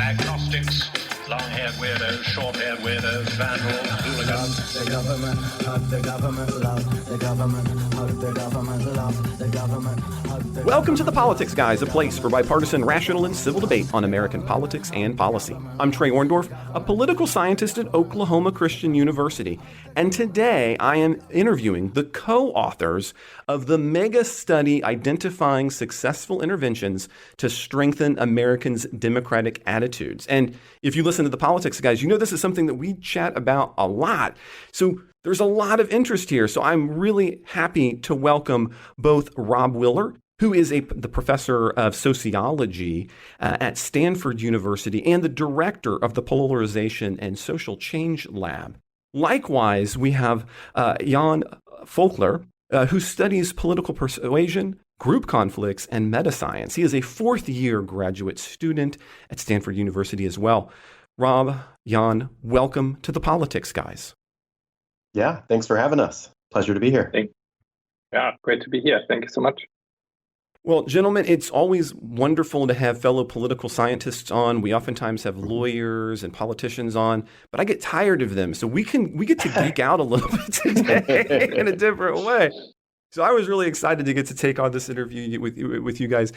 agnostics, long-haired weirdos, short-haired weirdos, vandals, hooligans. The government, hug the government, love the government, hug the government, love the government, hug the Welcome to The Politics Guys, a place for bipartisan, rational, and civil debate on American politics and policy. I'm Trey Orndorff, a political scientist at Oklahoma Christian University, and today I am interviewing the co-authors of the mega study identifying successful interventions to strengthen Americans' democratic attitudes. And if you listen to The Politics Guys, you know this is something that we chat about a lot. So there's a lot of interest here. So I'm really happy to welcome both Robb Willer, who is the professor of sociology at Stanford University and the director of the Polarization and Social Change Lab. Likewise, we have Jan Voelkel, who studies political persuasion, group conflicts, and meta-science. He is a fourth-year graduate student at Stanford University as well. Robb, Jan, welcome to The Politics Guys. Yeah, thanks for having us. Pleasure to be here. Yeah, great to be here. Thank you so much. Well, gentlemen, it's always wonderful to have fellow political scientists on. We oftentimes have lawyers and politicians on, but I get tired of them. So we get to geek out a little bit today in a different way. So I was really excited to get to take on this interview with you guys.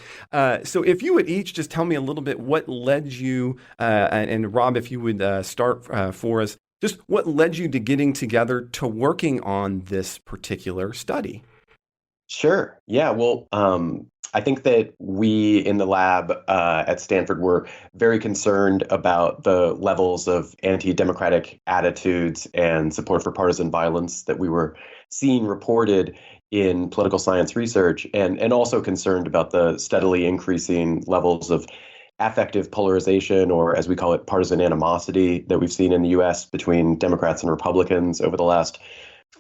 So if you would each just tell me a little bit what led you, and Robb, if you would start for us, just what led you to getting together to working on this particular study. Sure. Yeah. Well, I think that we in the lab at Stanford were very concerned about the levels of anti-democratic attitudes and support for partisan violence that we were seeing reported in political science research, and also concerned about the steadily increasing levels of affective polarization, or as we call it, partisan animosity that we've seen in the U.S. between Democrats and Republicans over the last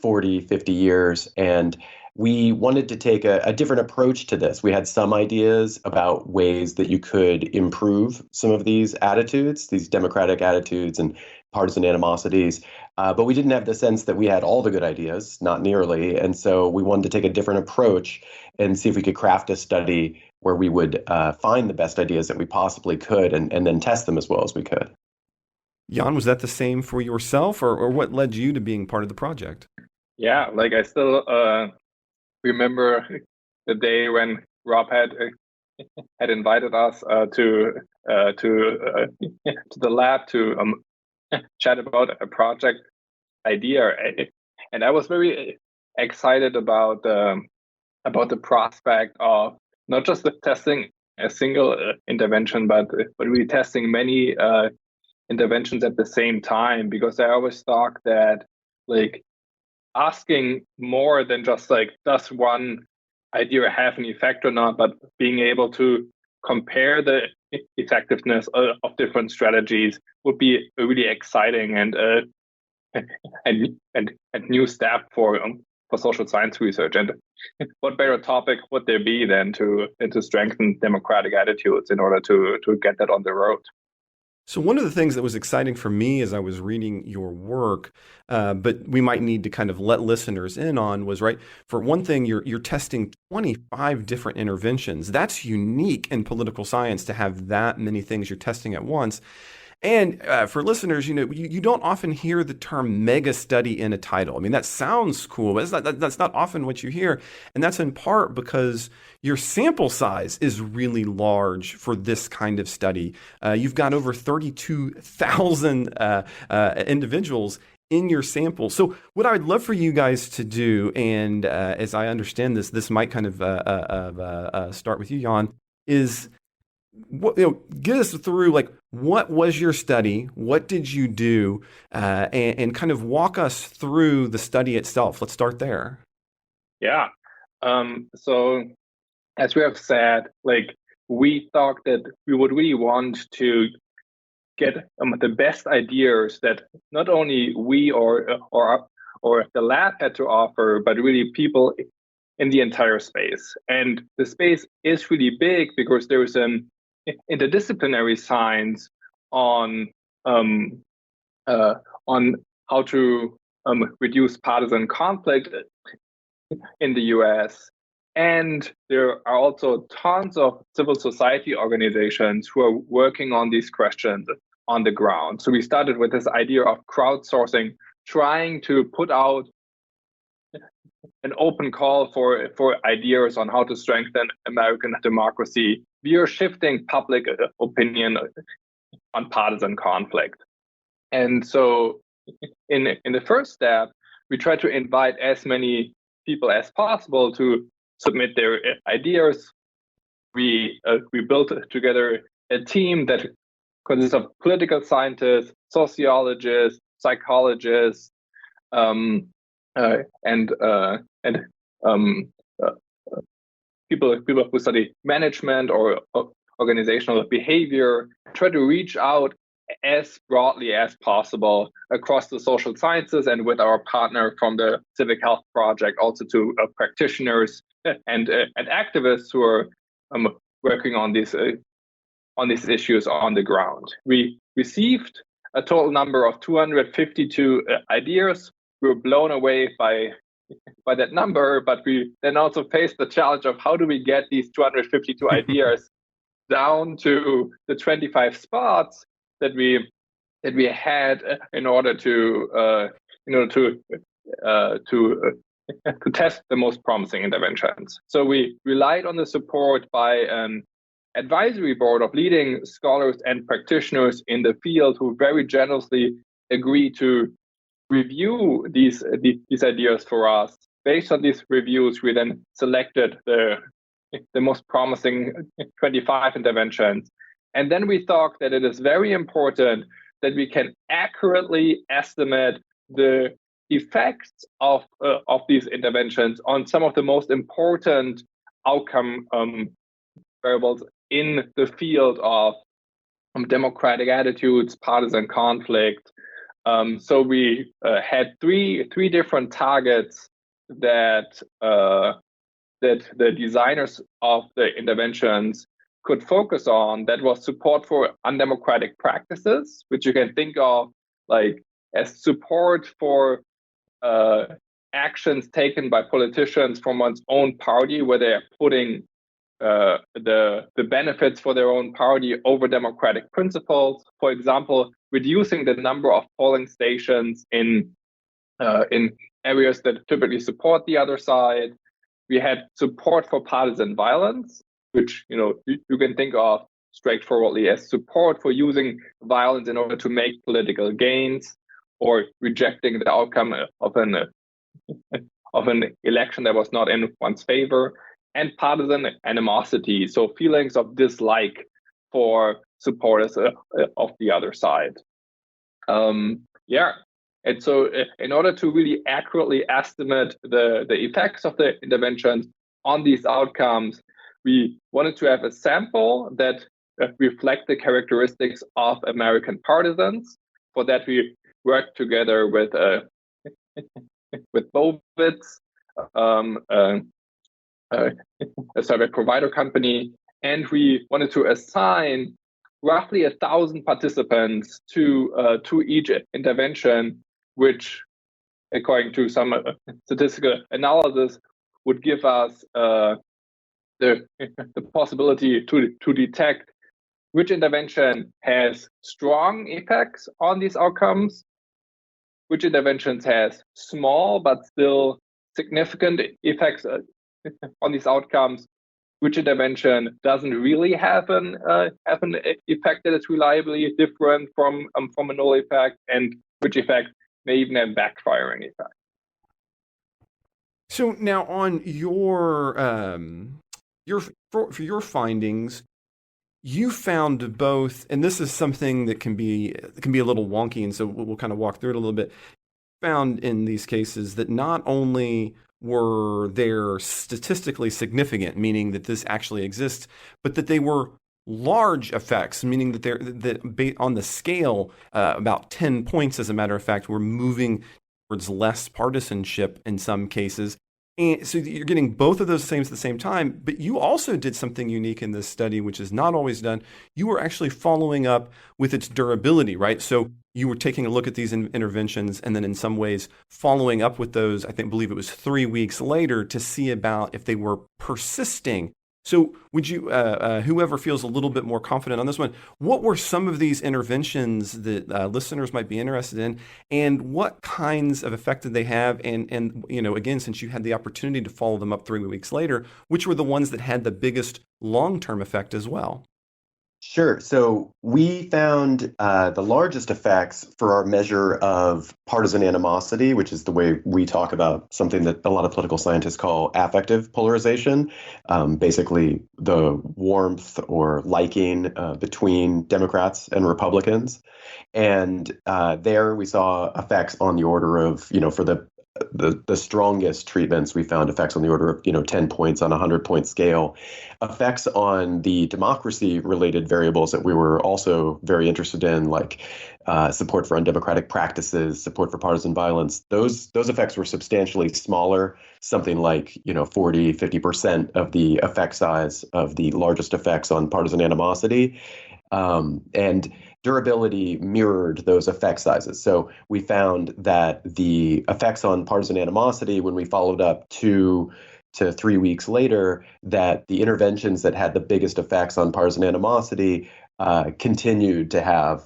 40, 50 years. And we wanted to take a different approach to this. We had some ideas about ways that you could improve some of these attitudes, these democratic attitudes and partisan animosities, but we didn't have the sense that we had all the good ideas, not nearly. And so we wanted to take a different approach and see if we could craft a study where we would find the best ideas that we possibly could and then test them as well as we could. Jan, was that the same for yourself, or what led you to being part of the project? Yeah, like I still remember the day when Robb had invited us to the lab to chat about a project idea, and I was very excited about the prospect of not just the testing a single intervention, but really testing many interventions at the same time, because I always thought that like asking more than just like, does one idea have an effect or not, but being able to compare the effectiveness of different strategies would be really exciting and new step for social science research. And what better topic would there be than to strengthen democratic attitudes in order to get that on the road? So one of the things that was exciting for me as I was reading your work, but we might need to kind of let listeners in on, was, right, for one thing, you're testing 25 different interventions. That's unique in political science to have that many things you're testing at once. And for listeners, you don't often hear the term mega study in a title. I mean, that sounds cool, but that's not often what you hear. And that's in part because your sample size is really large for this kind of study. You've got over 32,000 individuals in your sample. So what I would love for you guys to do, and as I understand this might kind of start with you, Jan, is get us through, like, what was your study? What did you do? And kind of walk us through the study itself. Let's start there. Yeah. So as we have said, like, we thought that we would really want to get the best ideas that not only we or the lab had to offer, but really people in the entire space. And the space is really big because there is an interdisciplinary science on how to reduce partisan conflict in the US. And there are also tons of civil society organizations who are working on these questions on the ground. So we started with this idea of crowdsourcing, trying to put out an open call for ideas on how to strengthen American democracy. We are shifting public opinion on partisan conflict. And so in the first step, we try to invite as many people as possible to submit their ideas. We built together a team that consists of political scientists, sociologists, psychologists, and people who study management or organizational behavior. Try to reach out as broadly as possible across the social sciences, and with our partner from the Civic Health Project, also to practitioners and activists who are working on these issues on the ground. We received a total number of 252 ideas. We were blown away by that number, but we then also faced the challenge of how do we get these 252 ideas down to the 25 spots that we had in order to test the most promising interventions. So we relied on the support by an advisory board of leading scholars and practitioners in the field who very generously agreed to review these ideas for us. Based on these reviews, we then selected the most promising 25 interventions. And then we thought that it is very important that we can accurately estimate the effects of these interventions on some of the most important outcome variables in the field of democratic attitudes, partisan conflict. So we had three different targets that the designers of the interventions could focus on. That was support for undemocratic practices, which you can think of like as support for actions taken by politicians from one's own party, where they're putting the benefits for their own party over democratic principles. For example, reducing the number of polling stations in areas that typically support the other side. We had support for partisan violence, which you can think of straightforwardly as support for using violence in order to make political gains, or rejecting the outcome of an election that was not in one's favor. And partisan animosity, so feelings of dislike for supporters of the other side. And so in order to really accurately estimate the effects of the interventions on these outcomes, we wanted to have a sample that reflect the characteristics of American partisans. For that, we worked together with Bowitz, a survey provider company, and we wanted to assign roughly 1,000 participants to each intervention, which, according to some statistical analysis, would give us the possibility to detect which intervention has strong effects on these outcomes, which interventions has small but still significant effects on these outcomes, which intervention doesn't really have an effect that is reliably different from a null effect, and which effect may even have backfiring effect. So now on your for your findings, you found both, and this is something that can be a little wonky, and so we'll kind of walk through it a little bit. Found in these cases that not only were they statistically significant, meaning that this actually exists, but that they were large effects, meaning that on the scale, about 10 points, as a matter of fact, we're moving towards less partisanship in some cases. And so you're getting both of those things at the same time, but you also did something unique in this study, which is not always done. You were actually following up with its durability, right? So you were taking a look at these interventions and then in some ways following up with those, believe it was 3 weeks later to see about if they were persisting. So would you, whoever feels a little bit more confident on this one, what were some of these interventions that listeners might be interested in, and what kinds of effect did they have? And again, since you had the opportunity to follow them up 3 weeks later, which were the ones that had the biggest long-term effect as well? Sure. So we found the largest effects for our measure of partisan animosity, which is the way we talk about something that a lot of political scientists call affective polarization, basically the warmth or liking between Democrats and Republicans. And there we saw effects on the order of, for the strongest treatments, we found effects on the order of 10 points on a 100-point scale. Effects on the democracy related variables that we were also very interested in, like support for undemocratic practices, support for partisan violence, those effects were substantially smaller, something like 40-50% of the effect size of the largest effects on partisan animosity. And durability mirrored those effect sizes. So we found that the effects on partisan animosity, when we followed up 2 to 3 weeks later, that the interventions that had the biggest effects on partisan animosity continued to have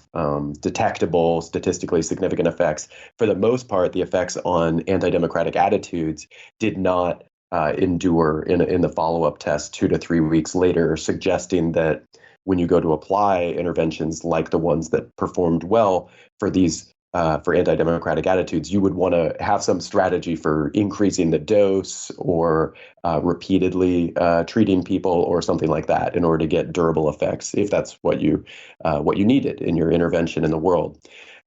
detectable, statistically significant effects. For the most part, the effects on anti-democratic attitudes did not endure in the follow-up test 2 to 3 weeks later, suggesting that when you go to apply interventions like the ones that performed well for these for anti-democratic attitudes, you would want to have some strategy for increasing the dose or repeatedly treating people or something like that in order to get durable effects, if that's what you needed in your intervention in the world.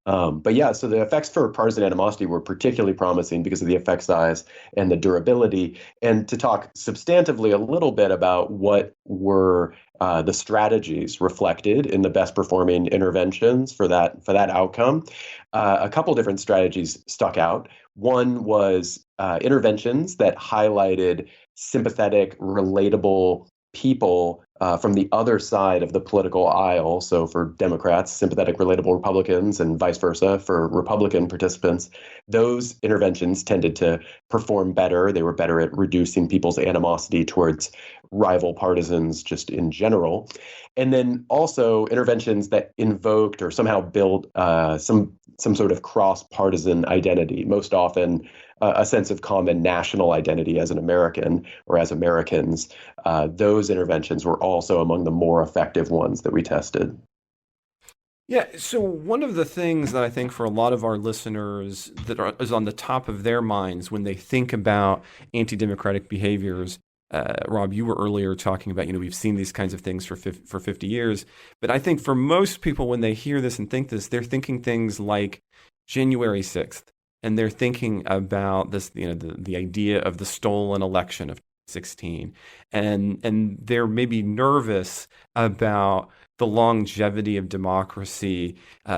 But yeah, so the effects for partisan animosity were particularly promising because of the effect size and the durability. And to talk substantively a little bit about what were the strategies reflected in the best performing interventions for that outcome, a couple different strategies stuck out. One was interventions that highlighted sympathetic, relatable people from the other side of the political aisle. So for Democrats, sympathetic, relatable Republicans, and vice versa for Republican participants, those interventions tended to perform better. They were better at reducing people's animosity towards rival partisans just in general. And then also interventions that invoked or somehow built some sort of cross-partisan identity, most often a sense of common national identity as an American or as Americans. Those interventions were also among the more effective ones that we tested. Yeah, so one of the things that I think for a lot of our listeners is on the top of their minds when they think about anti-democratic behaviors, Rob, you were earlier talking about, we've seen these kinds of things for 50 years, but I think for most people when they hear this and think this, they're thinking things like January 6th, and they're thinking about this, the idea of the stolen election of 16, and they're maybe nervous about the longevity of democracy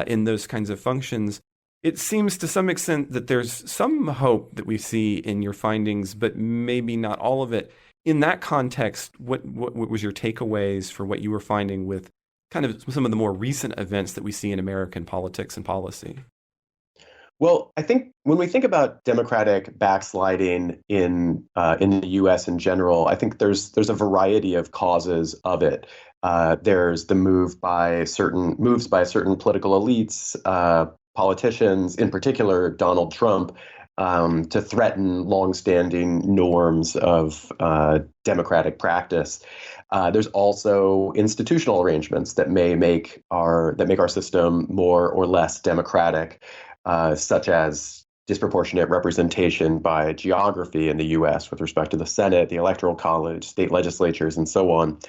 in those kinds of functions. It seems to some extent that there's some hope that we see in your findings, but maybe not all of it. In that context, what was your takeaways for what you were finding with kind of some of the more recent events that we see in American politics and policy? Well, I think when we think about democratic backsliding in the U.S. in general, I think there's a variety of causes of it. There's the moves by certain political elites, politicians, in particular Donald Trump, to threaten longstanding norms of democratic practice. There's also institutional arrangements that make our system more or less democratic. Such as disproportionate representation by geography in the U.S. with respect to the Senate, the Electoral College, state legislatures, and so on.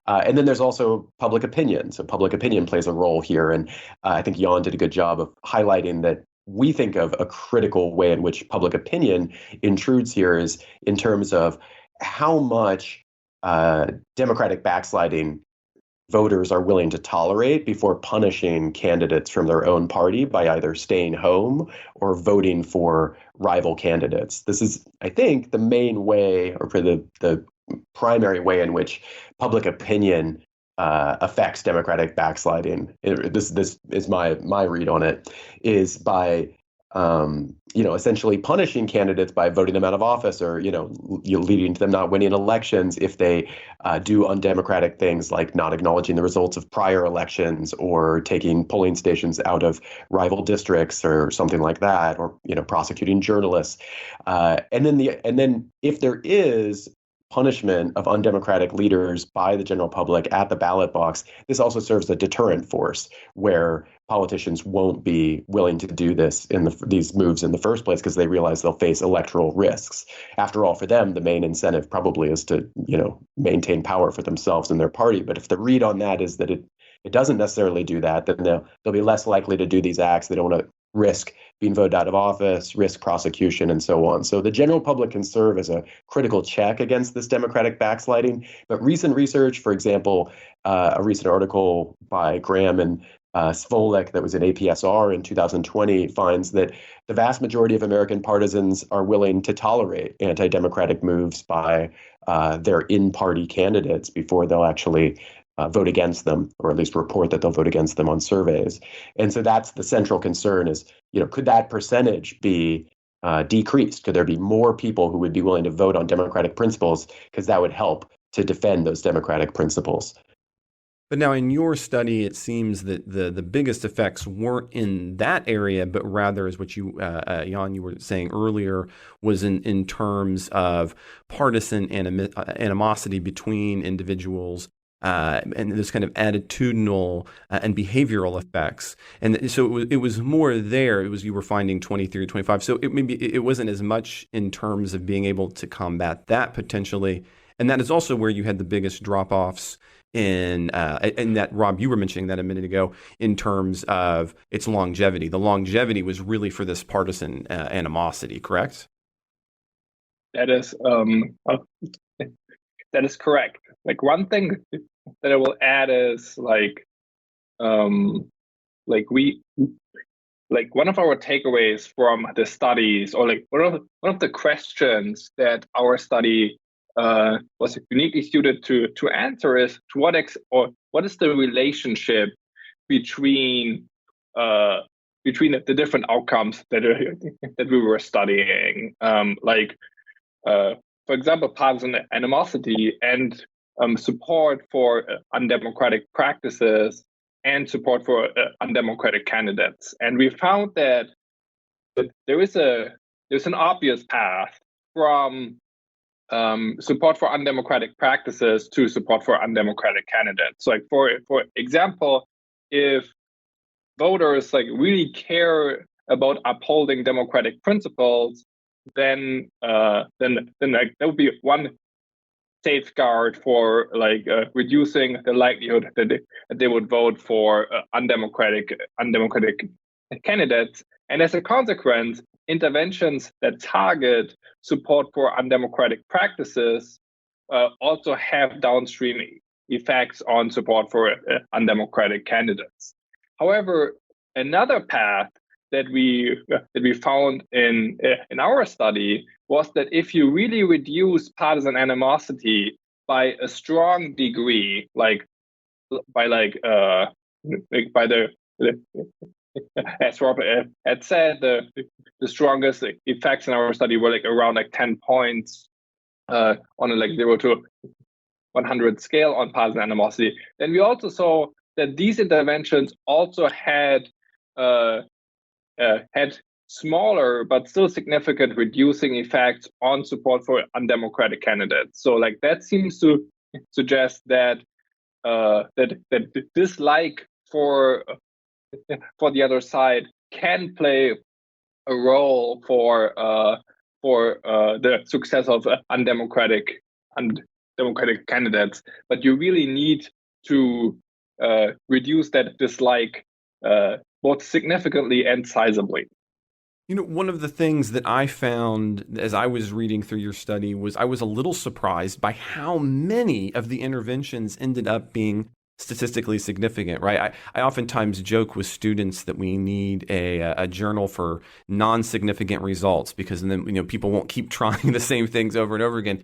And then there's also public opinion. So public opinion plays a role here. And I think Jan did a good job of highlighting that we think of a critical way in which public opinion intrudes here is in terms of how much democratic backsliding voters are willing to tolerate before punishing candidates from their own party by either staying home or voting for rival candidates. This is, I think, the main way, or for the primary way in which public opinion affects Democratic backsliding. This is my read on it, is by essentially punishing candidates by voting them out of office, or leading to them not winning elections if they do undemocratic things like not acknowledging the results of prior elections or taking polling stations out of rival districts or something like that, or prosecuting journalists, and then if there is punishment of undemocratic leaders by the general public at the ballot box, this also serves a deterrent force where politicians won't be willing to do this these moves in the first place because they realize they'll face electoral risks. After all, for them, the main incentive probably is to, maintain power for themselves and their party. But if the read on that is that it doesn't necessarily do that, then they'll be less likely to do these acts. They don't want to risk being voted out of office, risk prosecution, and so on. So the general public can serve as a critical check against this democratic backsliding. But recent research, for example, a recent article by Graham and Voelkel that was in APSR in 2020 finds that the vast majority of American partisans are willing to tolerate anti-democratic moves by their in-party candidates before they'll actually vote against them, or at least report that they'll vote against them on surveys. And so that's the central concern is, could that percentage be decreased? Could there be more people who would be willing to vote on democratic principles? Because that would help to defend those democratic principles. But now in your study, it seems that the biggest effects weren't in that area, but rather, as what you, Jan, you were saying earlier, was in terms of partisan animosity between individuals, and this kind of attitudinal and behavioral effects. And so it was more there. You were finding 23 or 25. So it wasn't as much in terms of being able to combat that potentially. And that is also where you had the biggest drop-offs in that, Robb, you were mentioning that a minute ago, in terms of its longevity. The longevity was really for this partisan animosity, correct? That is correct. Like, one thing that I will add is one of our takeaways from the studies, or one of the questions that our study was uniquely suited to answer is what is the relationship between the different outcomes that we were studying, for example, partisan animosity and support for undemocratic practices and support for undemocratic candidates. And we found that there's an obvious path from support for undemocratic practices to support for undemocratic candidates. So, for example, if voters really care about upholding democratic principles, then that would be one safeguard for reducing the likelihood that they would vote for undemocratic candidates. And as a consequence, interventions that target support for undemocratic practices also have downstream effects on support for undemocratic candidates. However, another path that we found in our study was that if you really reduce partisan animosity by a strong degree, as Robb had said, the strongest effects in our study were around 10 points on a 0 to 100 scale on partisan animosity. Then we also saw that these interventions also had smaller but still significant reducing effects on support for undemocratic candidates. So that seems to suggest that that dislike for the other side can play a role for the success of undemocratic candidates. But you really need to reduce that dislike both significantly and sizably. One of the things that I found as I was reading through your study was I was a little surprised by how many of the interventions ended up being statistically significant, right? I oftentimes joke with students that we need a journal for non-significant results because then people won't keep trying the same things over and over again.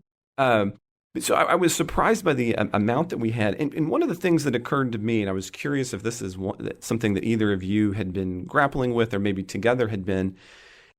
So I was surprised by the amount that we had, and one of the things that occurred to me, and I was curious if this is something that either of you had been grappling with, or maybe together had been.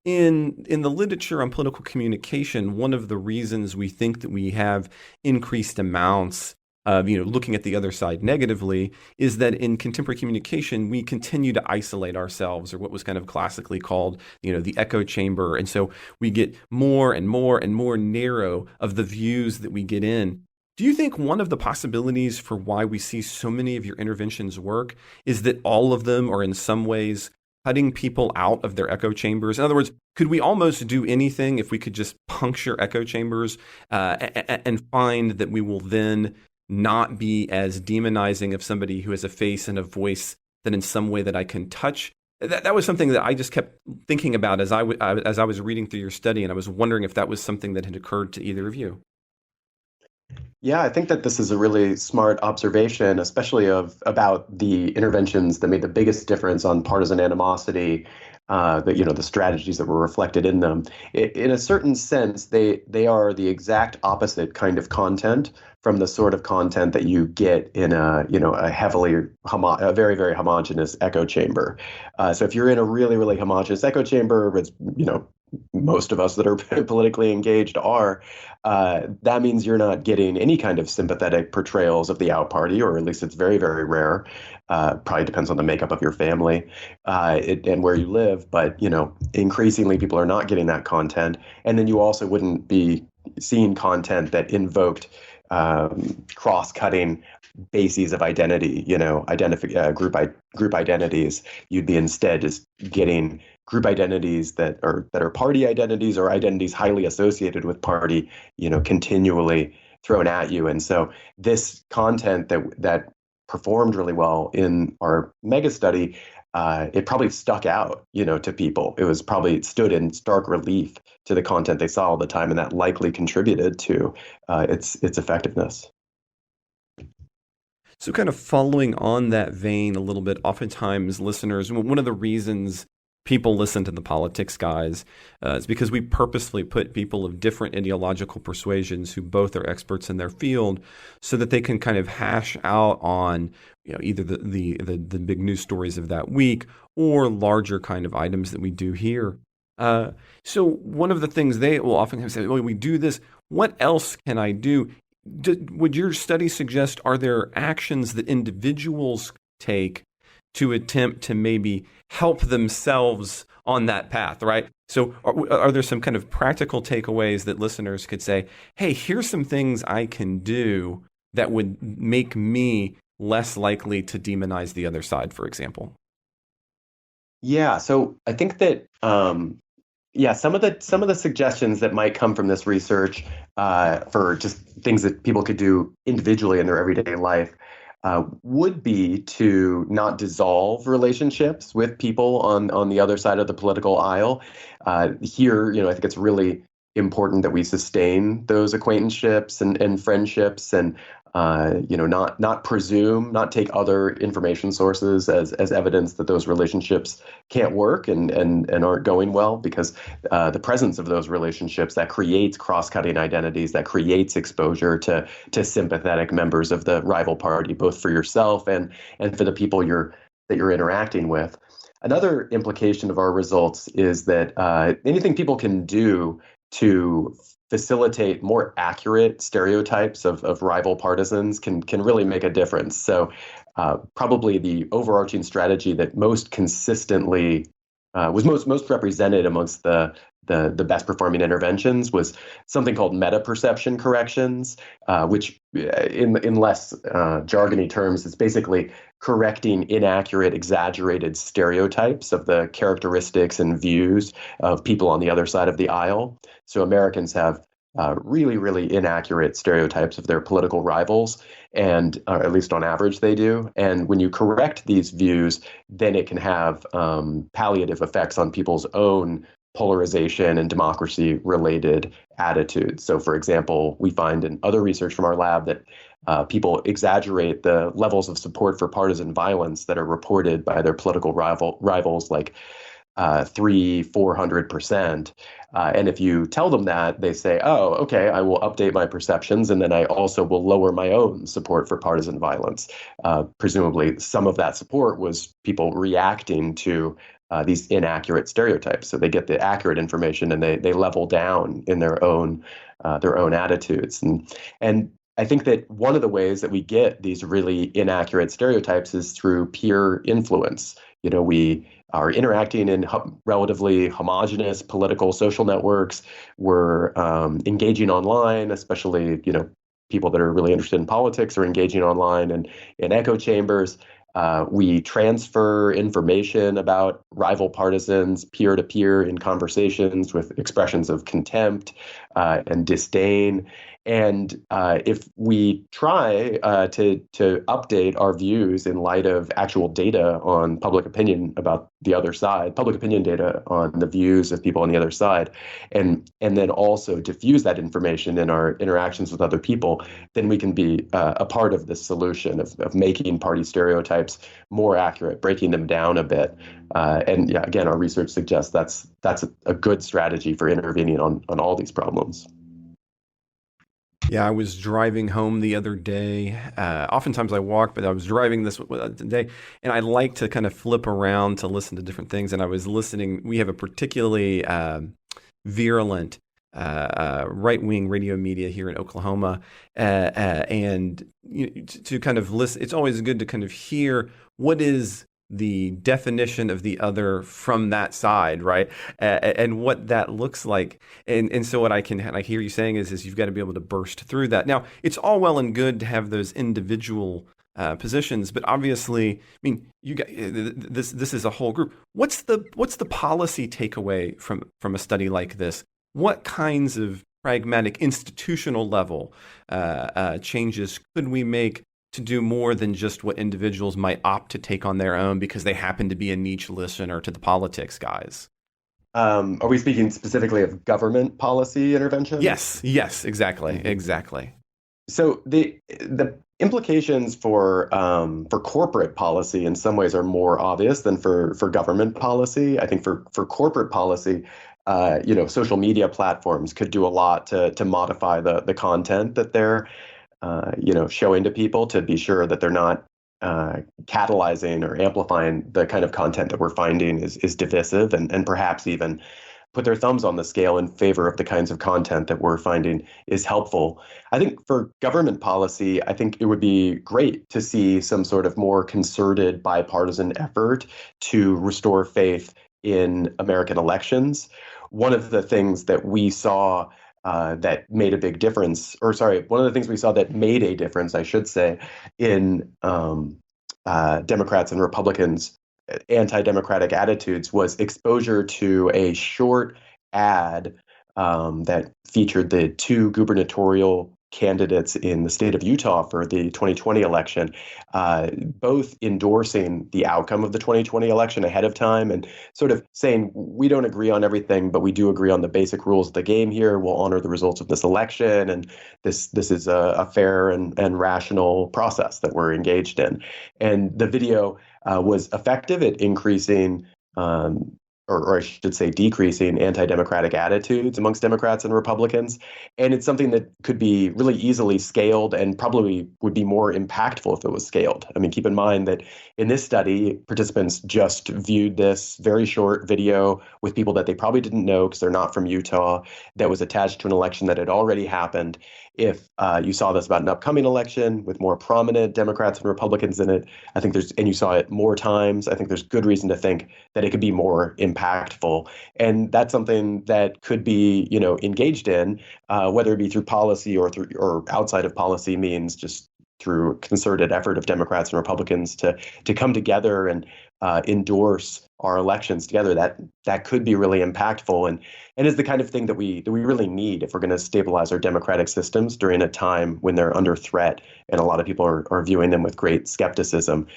In the literature on political communication, one of the reasons we think that we have increased amounts of looking at the other side negatively is that in contemporary communication we continue to isolate ourselves, or what was kind of classically called the echo chamber, and so we get more and more and more narrow of the views that we get in. Do you think one of the possibilities for why we see so many of your interventions work is that all of them are in some ways cutting people out of their echo chambers? In other words, could we almost do anything if we could just puncture echo chambers and find that we will then not be as demonizing of somebody who has a face and a voice that in some way that I can touch? That was something that I just kept thinking about as I was reading through your study, and I was wondering if that was something that had occurred to either of you. Yeah, I think that this is a really smart observation, especially about the interventions that made the biggest difference on partisan animosity, the strategies that were reflected in them. In a certain sense, they are the exact opposite kind of content from the sort of content that you get in a very, very homogeneous echo chamber. So if you're in a really, really homogeneous echo chamber, it's most of us that are politically engaged are, that means you're not getting any kind of sympathetic portrayals of the out party, or at least it's very, very rare. Probably depends on the makeup of your family and where you live. But, increasingly people are not getting that content. And then you also wouldn't be seeing content that invoked cross-cutting bases of identity, group identities. You'd be instead just getting group identities that are party identities, or identities highly associated with party, continually thrown at you. And so this content that performed really well in our mega study, it probably stuck out, to people. It was probably stood in stark relief to the content they saw all the time, and that likely contributed to its effectiveness. So kind of following on that vein a little bit, oftentimes listeners, one of the reasons people listen to the Politics Guys is because we purposefully put people of different ideological persuasions who both are experts in their field, so that they can kind of hash out on either the big news stories of that week or larger kind of items that we do here. So one of the things they will often say, well, we do this, what else can I do? Would your study suggest, are there actions that individuals take to attempt to maybe help themselves on that path, right? So are there some kind of practical takeaways that listeners could say, hey, here's some things I can do that would make me less likely to demonize the other side, for example? Yeah, so I think that some of the suggestions that might come from this research for just things that people could do individually in their everyday life would be to not dissolve relationships with people on the other side of the political aisle. Here, I think it's really important that we sustain those acquaintanceships and friendships, and not presume, not take other information sources as evidence that those relationships can't work and aren't going well, because the presence of those relationships, that creates cross-cutting identities, that creates exposure to sympathetic members of the rival party, both for yourself and for the people that you're interacting with. Another implication of our results is that anything people can do to facilitate more accurate stereotypes of rival partisans can really make a difference. So probably the overarching strategy that most consistently was most represented amongst the best performing interventions was something called meta perception corrections, which in less jargony terms is basically correcting inaccurate, exaggerated stereotypes of the characteristics and views of people on the other side of the aisle. So Americans have really, really inaccurate stereotypes of their political rivals, and at least on average they do. And when you correct these views, then it can have palliative effects on people's own polarization and democracy related attitudes. So, for example, we find in other research from our lab that people exaggerate the levels of support for partisan violence that are reported by their political rivals, like 400%. And if you tell them that, they say, oh, okay, I will update my perceptions. And then I also will lower my own support for partisan violence. Presumably, some of that support was people reacting to these inaccurate stereotypes. So they get the accurate information and they level down in their own attitudes. And I think that one of the ways that we get these really inaccurate stereotypes is through peer influence. We are interacting in relatively homogenous political social networks. We're engaging online, especially, people that are really interested in politics are engaging online and in echo chambers. We transfer information about rival partisans peer to peer in conversations with expressions of contempt and disdain. And if we try to update our views in light of actual data on public opinion about the other side, public opinion data on the views of people on the other side, and then also diffuse that information in our interactions with other people, then we can be a part of the solution of making party stereotypes more accurate, breaking them down a bit. And yeah, again, our research suggests that's a good strategy for intervening on all these problems. Yeah, I was driving home the other day. Oftentimes I walk, but I was driving this day, and I like to kind of flip around to listen to different things. And I was listening. We have a particularly virulent right-wing radio media here in Oklahoma, and to kind of listen. It's always good to kind of hear what is the definition of the other from that side, right? And what that looks like. And so what I hear you saying is you've got to be able to burst through that. Now, it's all well and good to have those individual positions, but obviously, I mean, you got this is a whole group. What's the policy takeaway from a study like this? What kinds of pragmatic institutional level changes could we make to do more than just what individuals might opt to take on their own because they happen to be a niche listener to the politics guys? Are we speaking specifically of government policy intervention? Yes, exactly. So the implications for corporate policy in some ways are more obvious than for government policy. I think for corporate policy, social media platforms could do a lot to modify the content that they're showing to people, to be sure that they're not catalyzing or amplifying the kind of content that we're finding is divisive, and perhaps even put their thumbs on the scale in favor of the kinds of content that we're finding is helpful. I think for government policy, I think it would be great to see some sort of more concerted bipartisan effort to restore faith in American elections. One of the things that we saw that made a big difference, one of the things we saw that made a difference, I should say, in Democrats and Republicans' anti-democratic attitudes was exposure to a short ad that featured the two gubernatorial candidates in the state of Utah for the 2020 election, both endorsing the outcome of the 2020 election ahead of time and sort of saying, we don't agree on everything, but we do agree on the basic rules of the game here. We'll honor the results of this election. And this is a fair and rational process that we're engaged in. And the video was effective at increasing or I should say decreasing anti-democratic attitudes amongst Democrats and Republicans. And it's something that could be really easily scaled and probably would be more impactful if it was scaled. I mean, keep in mind that in this study, participants just viewed this very short video with people that they probably didn't know because they're not from Utah, that was attached to an election that had already happened. If you saw this about an upcoming election with more prominent Democrats and Republicans in it, and you saw it more times, I think there's good reason to think that it could be more impactful. And that's something that could be, engaged in, whether it be through policy or outside of policy means, just through concerted effort of Democrats and Republicans to come together and endorse our elections together. That could be really impactful and is the kind of thing that we really need if we're going to stabilize our democratic systems during a time when they're under threat and a lot of people are viewing them with great skepticism.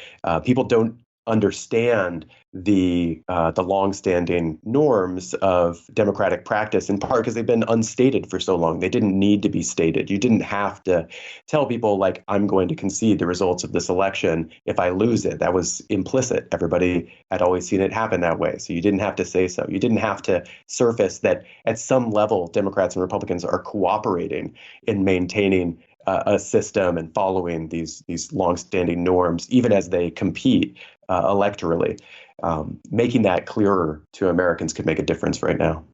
People don't understand the longstanding norms of democratic practice, in part because they've been unstated for so long. They didn't need to be stated. You didn't have to tell people like, I'm going to concede the results of this election if I lose it. That was implicit. Everybody had always seen it happen that way. So you didn't have to say so. You didn't have to surface that at some level, Democrats and Republicans are cooperating in maintaining a system and following these longstanding norms, even as they compete electorally. Making that clearer to Americans could make a difference right now.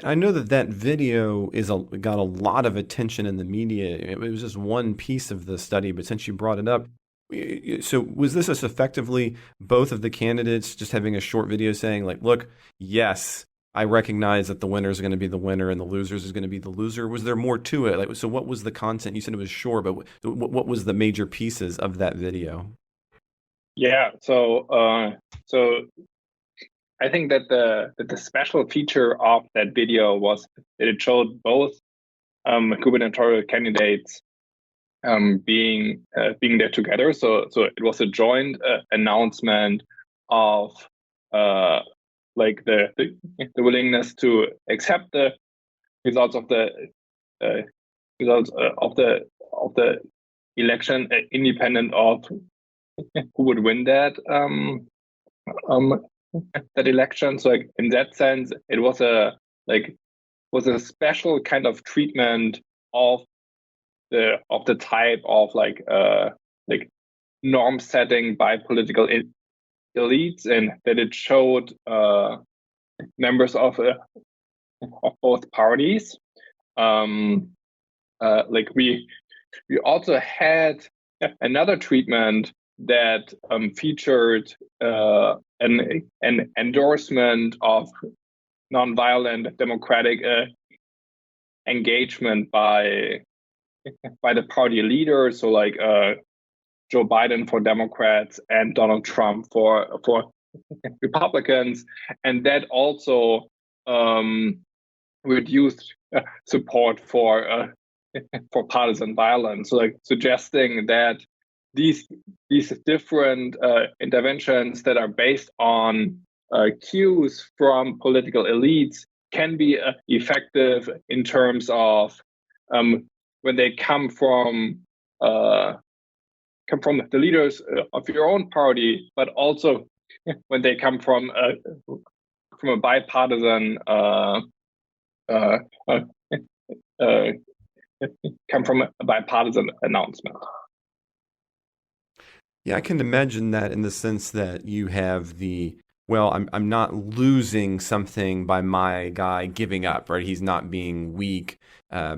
I know that video got a lot of attention in the media. It was just one piece of the study, but since you brought it up, so was this as effectively both of the candidates just having a short video saying like, look, yes, I recognize that the winner is going to be the winner and the losers is going to be the loser? Was there more to it? Like, so what was the content? You said it was short, but what was the major pieces of that video? Yeah, so I think that the special feature of that video was that it showed both gubernatorial candidates being there together. So it was a joint announcement of like the willingness to accept the results of the election, independent of who would win that election. So like in that sense, it was a special kind of treatment of the type of like norm setting by political elites, and that it showed members of both parties. Like we also had another treatment that featured an endorsement of nonviolent democratic engagement by the party leaders. So like Joe Biden for Democrats and Donald Trump for Republicans, and that also reduced support for partisan violence. So like suggesting that these different interventions that are based on cues from political elites can be effective in terms of when they come from the leaders of your own party, but also when they come from a bipartisan announcement. Yeah, I can imagine that in the sense that you have I'm not losing something by my guy giving up, right? He's not being weak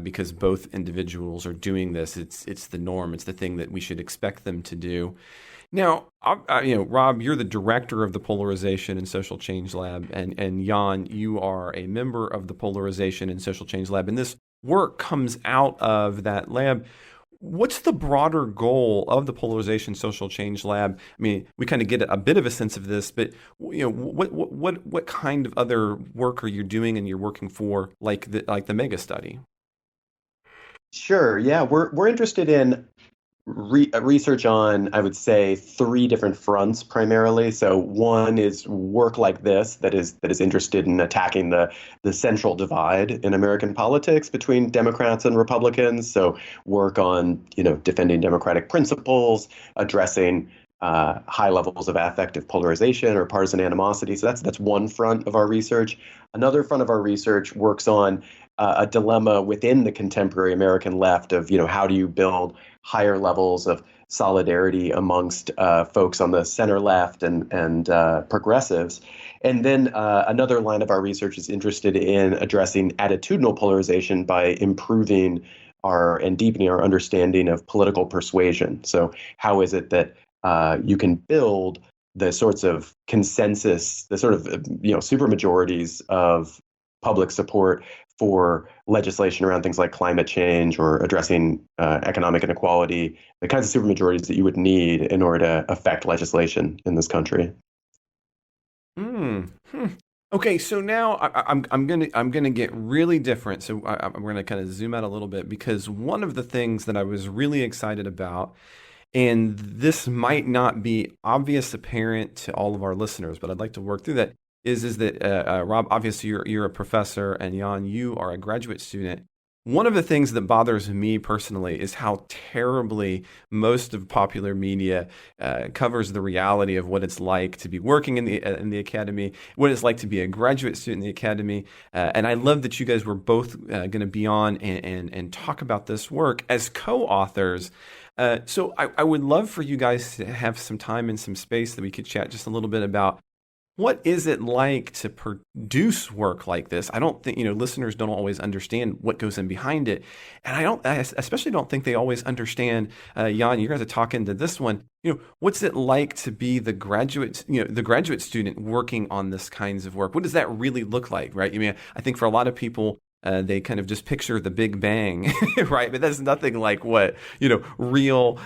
because both individuals are doing this. It's the norm. It's the thing that we should expect them to do. Now, Robb, you're the director of the Polarization and Social Change Lab, and Jan, you are a member of the Polarization and Social Change Lab, and this work comes out of that lab. What's the broader goal of the Polarization Social Change Lab? I mean, we kind of get a bit of a sense of this, but what kind of other work are you doing and you're working for, like the mega study? Sure. Yeah, we're interested in research on, I would say, three different fronts primarily. So one is work like this that is interested in attacking the central divide in American politics between Democrats and Republicans. So work on defending democratic principles, addressing high levels of affective polarization or partisan animosity. So that's one front of our research. Another front of our research works on a dilemma within the contemporary American left of how do you build higher levels of solidarity amongst folks on the center left and progressives. And then another line of our research is interested in addressing attitudinal polarization by improving and deepening our understanding of political persuasion. So how is it that you can build the sorts of consensus, the sort of supermajorities of public support for legislation around things like climate change or addressing economic inequality, the kinds of supermajorities that you would need in order to affect legislation in this country. Okay, so now I'm gonna get really different. So I'm gonna kind of zoom out a little bit, because one of the things that I was really excited about And this might not be obvious apparent to all of our listeners, but I'd like to work through that. Is that Rob? Obviously, you're a professor, and Jan, you are a graduate student. One of the things that bothers me personally is how terribly most of popular media covers the reality of what it's like to be working in the academy, what it's like to be a graduate student in the academy. And I love that you guys were both going to be on and talk about this work as co-authors. So I would love for you guys to have some time and some space that we could chat just a little bit about what is it like to produce work like this. I don't think, listeners don't always understand what goes in behind it. And I especially don't think they always understand, Jan, you guys are talking to this one, what's it like to be the graduate student working on this kinds of work? What does that really look like, right? I mean, I think for a lot of people, they kind of just picture the Big Bang, right? But that's nothing like what, real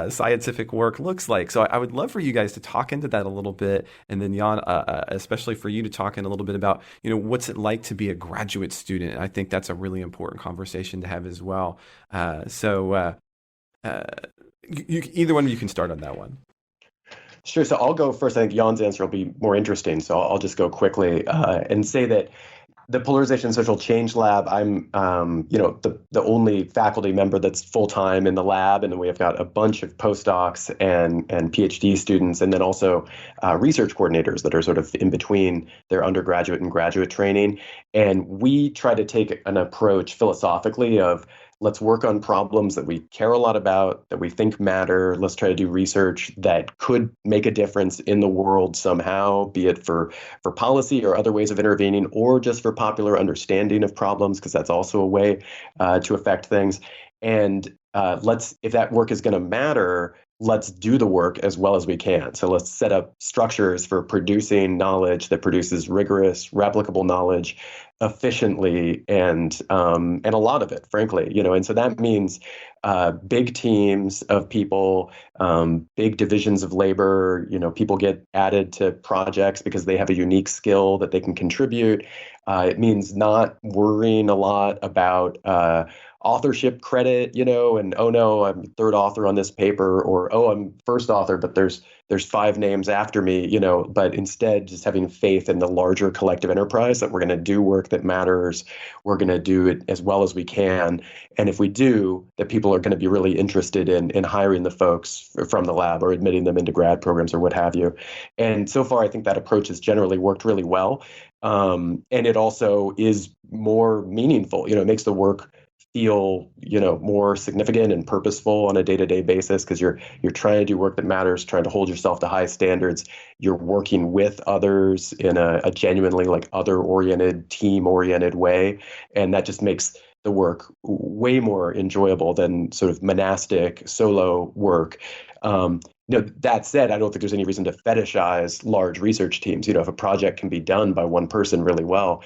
scientific work looks like. So I would love for you guys to talk into that a little bit. And then Jan, especially for you to talk in a little bit about, what's it like to be a graduate student? I think that's a really important conversation to have as well. Either one of you can start on that one. Sure. So I'll go first. I think Jan's answer will be more interesting. So I'll just go quickly and say that the Polarization and Social Change Lab, I'm, the only faculty member that's full-time in the lab, and then we have got a bunch of postdocs and PhD students, and then also research coordinators that are sort of in between their undergraduate and graduate training. And we try to take an approach philosophically of let's work on problems that we care a lot about, that we think matter. Let's try to do research that could make a difference in the world somehow, be it for policy or other ways of intervening, or just for popular understanding of problems, because that's also a way to affect things. And if that work is going to matter, let's do the work as well as we can. So let's set up structures for producing knowledge that produces rigorous, replicable knowledge efficiently and a lot of it, frankly, and so that means big teams of people, big divisions of labor, people get added to projects because they have a unique skill that they can contribute. It means not worrying a lot about authorship credit, and oh no, I'm third author on this paper, or oh, I'm first author, but there's 5 names after me, but instead just having faith in the larger collective enterprise that we're going to do work that matters. We're going to do it as well as we can. And if we do, that people are going to be really interested in hiring the folks from the lab or admitting them into grad programs or what have you. And so far, I think that approach has generally worked really well. And it also is more meaningful, it makes the work feel, more significant and purposeful on a day-to-day basis, because you're trying to do work that matters, trying to hold yourself to high standards. You're working with others in a genuinely other-oriented, team-oriented way. And that just makes the work way more enjoyable than sort of monastic solo work. That said, I don't think there's any reason to fetishize large research teams. If a project can be done by one person really well,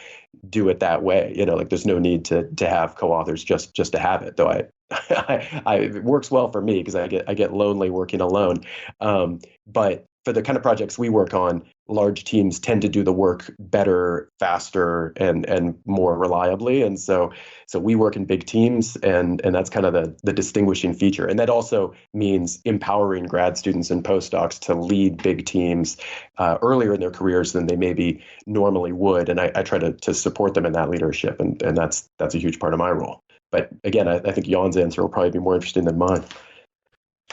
do it that way. There's no need to have co-authors just to have it. Though it works well for me because I get lonely working alone. But for the kind of projects we work on, large teams tend to do the work better, faster, and more reliably. And so we work in big teams, and that's kind of the distinguishing feature. And that also means empowering grad students and postdocs to lead big teams earlier in their careers than they maybe normally would. And I try to support them in that leadership, and that's a huge part of my role. But again, I think Jan's answer will probably be more interesting than mine.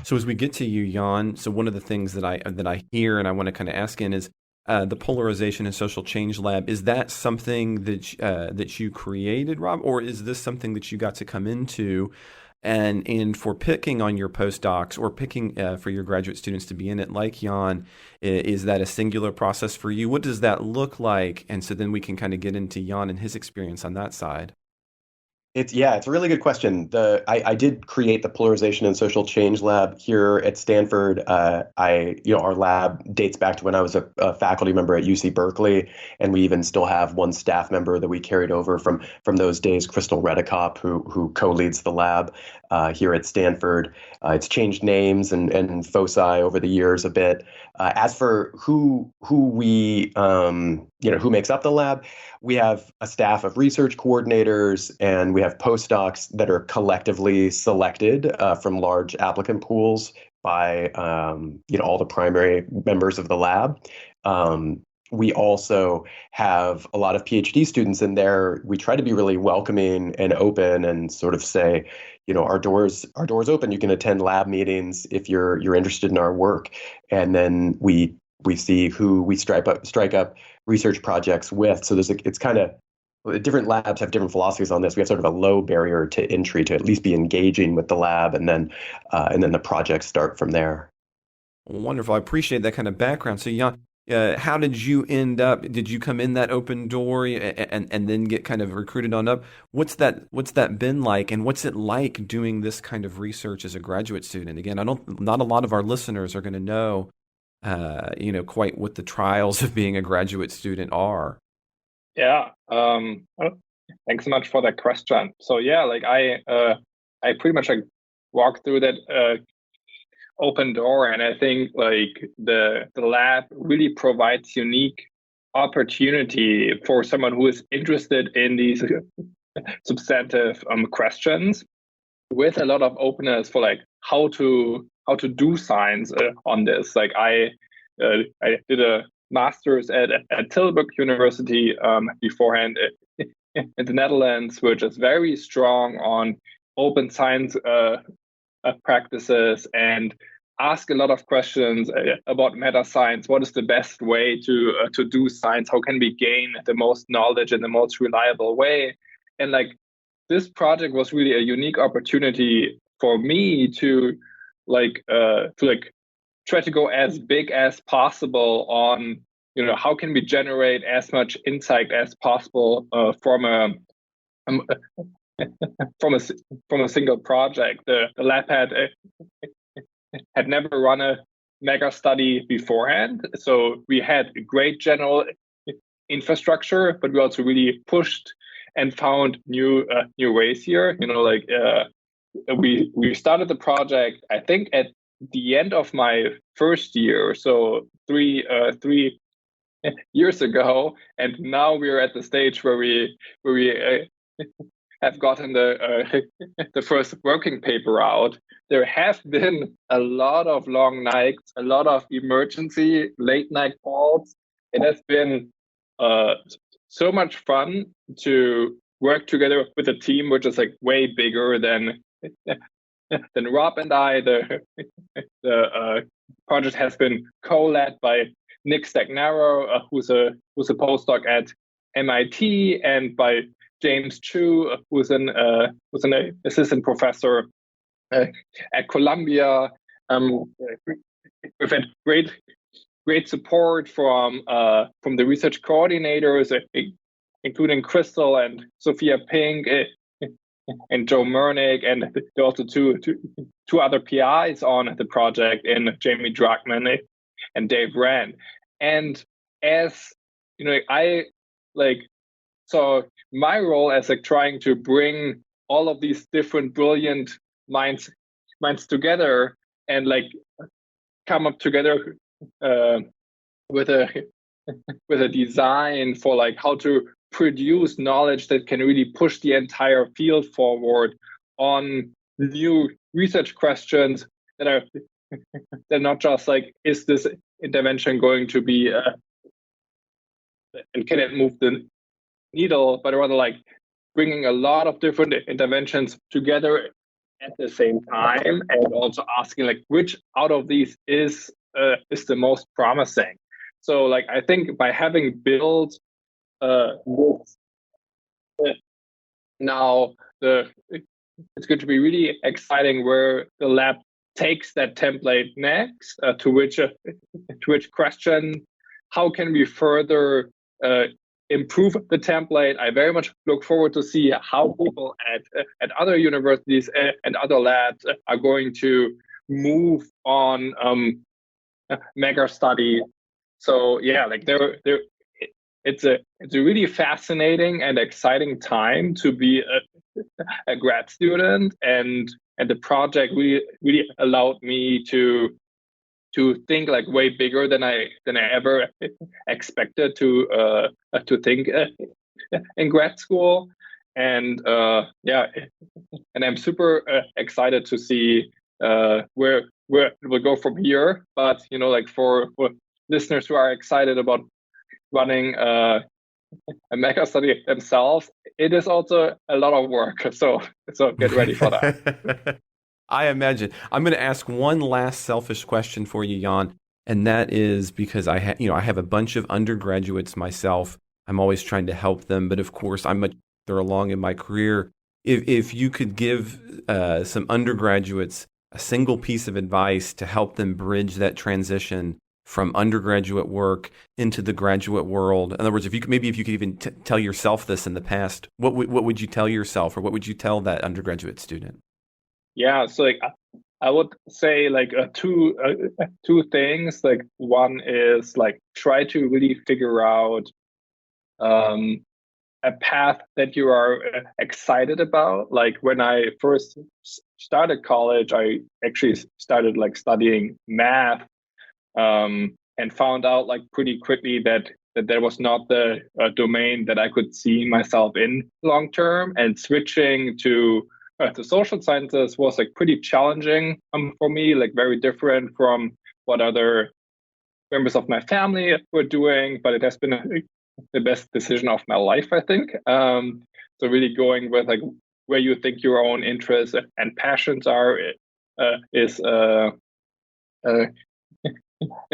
So as we get to you, Jan, so one of the things that I hear and I want to kind of ask in is the Polarization and Social Change Lab. Is that something that you created, Rob, or is this something that you got to come into? And for picking on your postdocs or picking for your graduate students to be in it, like Jan, is that a singular process for you? What does that look like? And so then we can kind of get into Jan and his experience on that side. It's a really good question. I did create the Polarization and Social Change Lab here at Stanford. Our lab dates back to when I was a faculty member at UC Berkeley, and we even still have one staff member that we carried over from those days, Crystal Redekop, who co-leads the lab here at Stanford. It's changed names and foci over the years a bit. As for who we who makes up the lab, we have a staff of research coordinators, and we have postdocs that are collectively selected from large applicant pools by all the primary members of the lab. We also have a lot of PhD students in there. We try to be really welcoming and open and sort of say, our doors open. You can attend lab meetings if you're interested in our work. And then we see who we strike up research projects with. So it's kind of, different labs have different philosophies on this. We have sort of a low barrier to entry to at least be engaging with the lab, and then the projects start from there. Wonderful. I appreciate that kind of background. So, Jan, how did you end up? Did you come in that open door and then get kind of recruited on up? What's that been like, and what's it like doing this kind of research as a graduate student? Again, not a lot of our listeners are going to know, quite what the trials of being a graduate student are. Yeah. Thanks so much for that question. So yeah, like I pretty much walked through that open door, and I think like the lab really provides unique opportunity for someone who is interested in these substantive questions, with a lot of openness for like how to do science on this. Like I did a master's at Tilburg University beforehand in the Netherlands, which is very strong on open science practices, and ask a lot of questions about meta science. What is the best way to do science? How can we gain the most knowledge in the most reliable way? And like this project was really a unique opportunity for me to try to go as big as possible on how can we generate as much insight as possible from a single project. The lab had never run a mega study beforehand, so we had a great general infrastructure, but we also really pushed and found new ways here. We started the project, I think, at the end of my first year, so three years ago, and now we're at the stage where we have gotten the first working paper out. There have been a lot of long nights, a lot of emergency late night calls. It has been so much fun to work together with a team which is like way bigger than Robb and I. The project has been co-led by Nick Stagnaro, who's a postdoc at MIT, and by James Chu, who's an assistant professor at Columbia. We've had great support from the research coordinators, including Crystal and Sophia Pink and Joe Mernick, and there are also two other PIs on the project, in Jamie Druckmann and Dave Rand. And as so my role as trying to bring all of these different brilliant minds together and come up together with a design for how to produce knowledge that can really push the entire field forward on new research questions that are they're not just is this intervention going to be and can it move the needle, but rather bringing a lot of different interventions together at the same time, and also asking which out of these is the most promising. So I think by having built this, now it's going to be really exciting where the lab takes that template next. To which question, how can we further improve the template? I very much look forward to see how people at other universities and other labs are going to move on mega study. So yeah, it's a really fascinating and exciting time to be a grad student, and the project really allowed me to think way bigger than I ever expected to think in grad school. And and I'm super excited to see where where it will go from here. But like for listeners who are excited about running a mega study themselves, it is also a lot of work. So get ready for that. I imagine. I'm going to ask one last selfish question for you, Jan, and that is because I have a bunch of undergraduates myself. I'm always trying to help them, but of course I'm much further along in my career. If you could give some undergraduates a single piece of advice to help them bridge that transition from undergraduate work into the graduate world. In other words, if you could even tell yourself this in the past, what would you tell yourself, or what would you tell that undergraduate student? Yeah, so like I would say like two things. Like one is like try to really figure out a path that you are excited about. Like when I first started college, I actually started like studying math, and found out like pretty quickly that there was not the domain that I could see myself in long term. And switching to social sciences was like pretty challenging for me, like very different from what other members of my family were doing. But it has been the best decision of my life, I think. So really going with like where you think your own interests and passions are is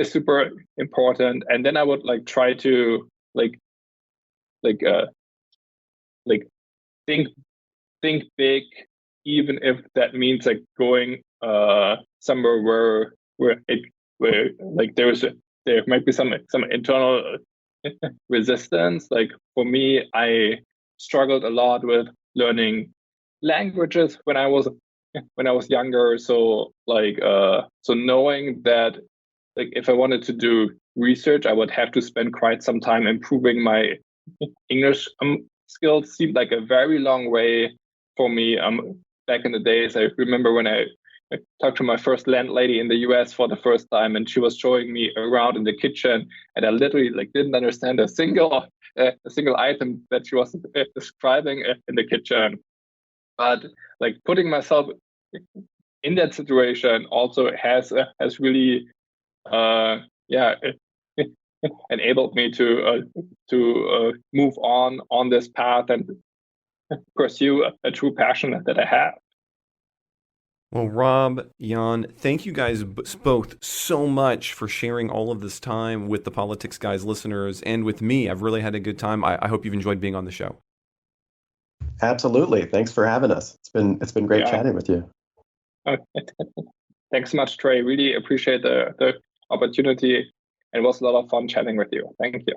super important. And then I would like try to like think big, even if that means like going somewhere where like there might be some internal resistance. Like for me, I struggled a lot with learning languages when I was younger. So like so knowing that like if I wanted to do research, I would have to spend quite some time improving my English skills seemed like a very long way for me. Back in the days, I remember when I talked to my first landlady in the US for the first time, and she was showing me around in the kitchen, and I literally like didn't understand a single item that she was describing in the kitchen. But like putting myself in that situation also has really enabled me to move on this path and pursue a true passion that I have. Well, Robb, Jan, thank you guys both so much for sharing all of this time with the Politics Guys listeners and with me. I've really had a good time. I hope you've enjoyed being on the show. Absolutely. Thanks for having us. It's been great chatting with you. Thanks so much, Trey. Really appreciate the opportunity. It was a lot of fun chatting with you. Thank you.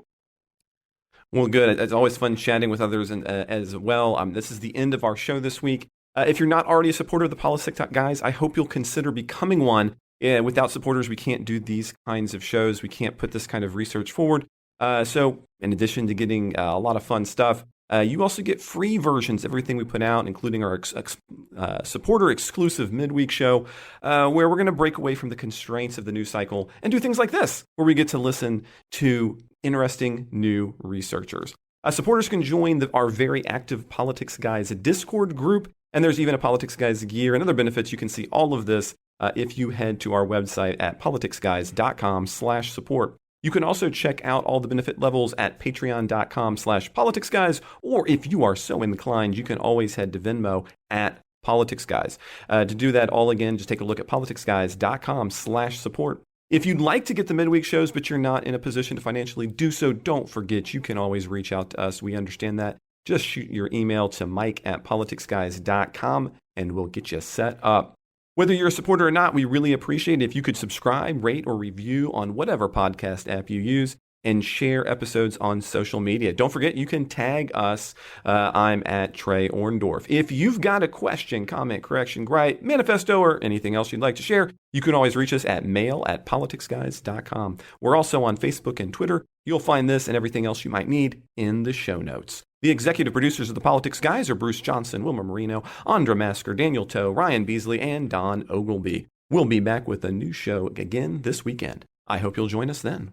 Well, good. It's always fun chatting with others as well. This is the end of our show this week. If you're not already a supporter of the Politics Guys, I hope you'll consider becoming one. Without supporters, we can't do these kinds of shows. We can't put this kind of research forward. So in addition to getting a lot of fun stuff, you also get free versions of everything we put out, including our supporter-exclusive midweek show, where we're going to break away from the constraints of the news cycle and do things like this, where we get to listen to interesting new researchers. Supporters can join our very active Politics Guys Discord group, and there's even a Politics Guys gear and other benefits. You can see all of this if you head to our website at politicsguys.com/support. You can also check out all the benefit levels at patreon.com/politicsguys, or if you are so inclined, you can always head to Venmo at Politics Guys. To do that all again, just take a look at politicsguys.com/support. If you'd like to get the midweek shows, but you're not in a position to financially do so, don't forget, you can always reach out to us. We understand that. Just shoot your email to mike@politicsguys.com and we'll get you set up. Whether you're a supporter or not, we really appreciate it if you could subscribe, rate, or review on whatever podcast app you use and share episodes on social media. Don't forget, you can tag us. I'm at Trey Orndorff. If you've got a question, comment, correction, gripe, manifesto, or anything else you'd like to share, you can always reach us at mail@politicsguys.com. We're also on Facebook and Twitter. You'll find this and everything else you might need in the show notes. The executive producers of the Politics Guys are Bruce Johnson, Wilmer Marino, Andra Masker, Daniel Toe, Ryan Beasley, and Don Ogleby. We'll be back with a new show again this weekend. I hope you'll join us then.